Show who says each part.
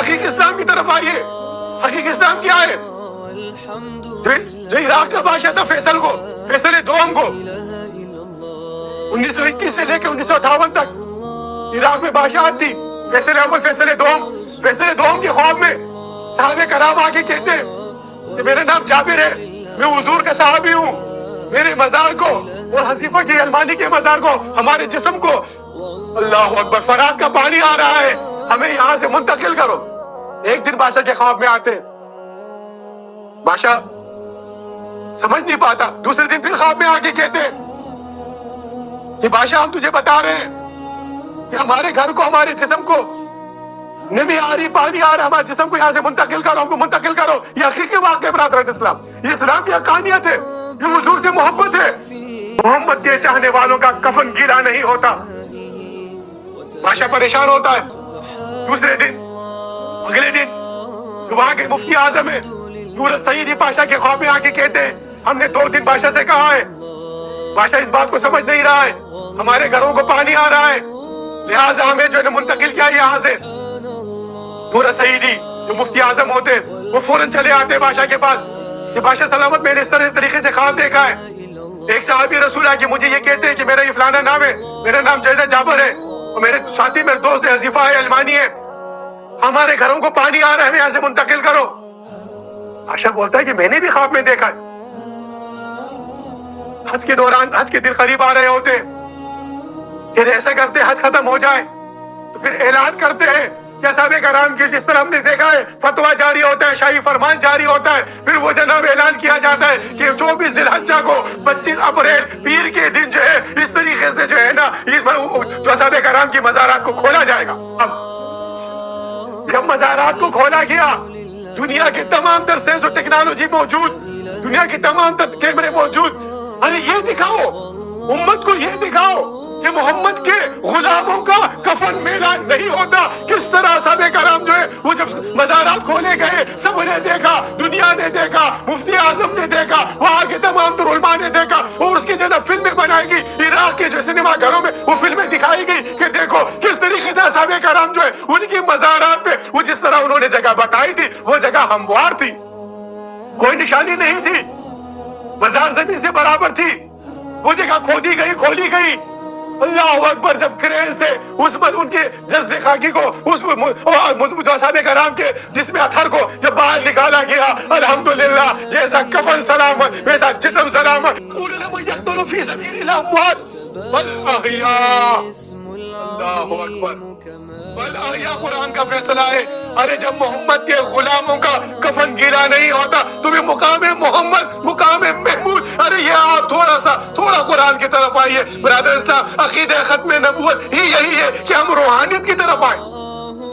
Speaker 1: حقیقی اسلام کی طرف آئیے. حقیقی اسلام کیا ہے؟ جو عراق کا بادشاہ تھا فیصل دوم کو 1921 سے لے کے 1958 تک عراق میں بادشاہت تھی. فیصل اول فیصل دوم کے خواب میں صحابہ کرام آگے کہتے ہیں کہ میرا نام جابر ہے، میں حضور کا صحابی ہوں، میرے مزار کو اور حذیفہ کی المانی کے مزار کو، ہمارے جسم کو، اللہ اکبر، فرات کا پانی آ رہا ہے، ہمیں یہاں سے منتقل کرو. ایک دن بادشاہ کے خواب میں آتے ہیں، بادشاہ سمجھ نہیں پاتا. دوسرے دن پھر خواب میں آگے کہتے ہیں کہ بادشاہ ہم تجھے بتا رہے ہیں کہ ہمارے گھر کو، ہمارے جسم کو نمی آ رہی، پانی آ رہا، ہمارے جسم کو یہاں سے منتقل کرو، ہم کو منتقل کرو. یہ حقیقی واقعہ برادران اسلام، یہ اسلام کی حقانیت ہے، یہ حضور سے محبت ہے. محمد کے چاہنے والوں کا کفن گیلا نہیں ہوتا. بادشاہ پریشان ہوتا ہے. دوسرے دن، اگلے دن وہاں کے مفتی اعظم ہے یورس سعیدی پاشا کے خواب میں آ کے کہتے ہیں ہم نے 2 دن بادشاہ سے کہا ہے، بادشاہ اس بات کو سمجھ نہیں رہا ہے، ہمارے گھروں کو پانی آ رہا ہے، لہٰذا ہمیں جو ہے منتقل کیا یہاں سے. یورس سعیدی جو مفتی اعظم ہوتے وہ فوراً چلے آتے بادشاہ کے پاس کہ بادشاہ سلامت، میں نے اس طریقے سے خواب دیکھا ہے. ایک صحابی رسول ہے کہ مجھے یہ کہتے ہیں کہ میرا یہ فلانا نام ہے، میرا نام جابر ہے، اور میرے ساتھی میرے دوست حذیفہ ہے المانی ہے، ہمارے گھروں کو پانی آ رہا ہے، ہمیں یہاں سے منتقل کرو. بادشاہ بولتا ہے کہ میں نے بھی خواب میں دیکھا ہے. حج کے دوران، حج کے دن قریب آ رہے ہوتے ہیں کہ ایسا کرتے حج ختم ہو جائے تو پھر اعلان کرتے ہیں کہ صحابہ کرام کی جس طرح ہم نے دیکھا ہے فتویٰ جاری ہوتا ہے، شاہی فرمان جاری ہوتا ہے، پھر وہ جناب اعلان کیا جاتا ہے کہ 24 ذی الحجہ کو 25 اپریل پیر کے دن جو ہے اس طریقے سے جو ہے نا جو صحابہ کرام کی مزارات کو کھولا جائے گا. جب مزارات کو کھولا گیا، دنیا کے تمام تر سائنس اور ٹیکنالوجی موجود، دنیا کے تمام تر کیمرے موجود، ارے یہ دکھاؤ امت کو، یہ دکھاؤ کہ محمد کے غلاموں کا کفن میلہ نہیں ہوتا. کس طرح صحابہ کرام جو ہے وہ جب مزارات کھولے گئے، سب نے دیکھا، دنیا نے دیکھا، مفتی اعظم نے دیکھا، وہاں کے تمام تر علماء نے دیکھا، اور اس کی جو ہے فلمیں بنائی گئی، عراق کے جو سنیما گھروں میں وہ فلمیں دکھائی گئی کہ دیکھو کس طریقے سے صحابہ کرام جو ہے ان کی مزارات پہ وہ جس طرح انہوں نے جگہ بتائی تھی وہ جگہ ہموار تھی، کوئی نشانی نہیں تھی، مزار زمین سے برابر تھی، وہ جگہ کھودی گئی، کھولی گئی. اللہ اکبر. جب کرین سے اس پر ان کے جسد خاکی کو اس صحابہ کرام کے جسم اطہر کو جب باہر نکالا گیا، الحمدللہ، جیسا کفن سلامت ویسا جسم سلامت. یقتل فی سبیل اللہ اموات والاحیاء. اللہ اکبر. والاحیاء قرآن کا فیصلہ ہے. ارے جب محمد کے غلاموں کا کفن گیلا نہیں ہوتا تو بھی مقام محمد، مقام محمود. ارے یہ آپ تھوڑا قرآن کی طرف آئیے برادر اسلام. عقیدہ ختم نبوت ہی یہی ہے کہ ہم روحانیت کی طرف آئیں.